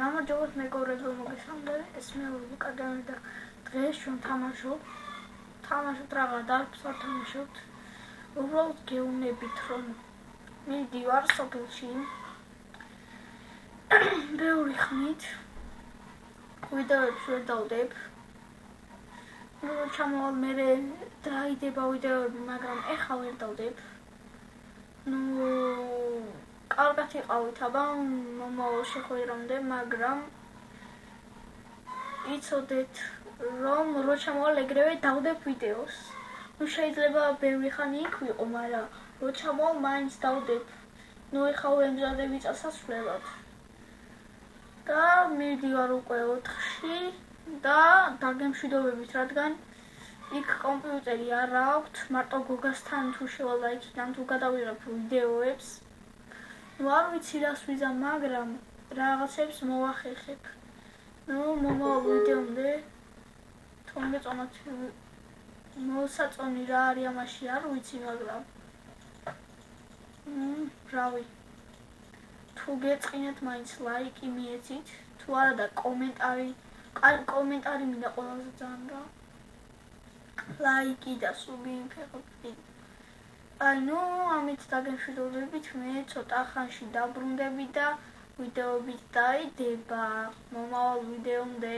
გამარჯობათ მეგობრებო, მოგესალმებით. ეს მე ლუკა გემი და დღეს ჩვენ თამაშობთ რაღა დარკს არ თამაშობთ. უბრალოდ გეუბნებით რომ მივდივარ სოფელში ბევრი ხნით ვიდეოებს ვერ დავდებ. ჩამოვალ მე დაიდება ვიდეოები, მაგრამ ეხლა ვერ დავდებ. კარგად იყავით, აბა მომავალ შეხვედრამდე, მაგრამ იცოდეთ რომ რო ჩამოვალ ეგრევე დავდებ ვიდეოს. შეიძლება ბევრი ხანი იქ ვიყო, მაგრამ რო ჩამოვალ მაინც დავდებ. ეხლა ვემზადები წასასვლელად და მივდივარ უკვე 4-ში და დაგემშვიდობებით, რადგან იქ კომპიუტერი არ აქვთ, მარტო გოგასთან თუ შევალ და იქიდან თუ გადავიღებ ვიდეოებს. არ ვიცი რას ვიზამ, მაგრამ რაღაცებს მოვახერხებ. მომავალ ვიდეომდე თორმეტ მოსაწონი რა არის ამაში არ ვიცი, მაგრამ რავი. თუ გეწყინეთ მაინც ლაიკი მიეცით, თუ არა და კომენტარი მინდა ყველაზე ძალიან რა. ლაიკი და სუბი ფეხბურთი. ამით დაგემშვიდობებით, მე ცოტა ხანში დაბრუნდები და ვიდეოებით დაიდება. მომავალ ვიდეომდე.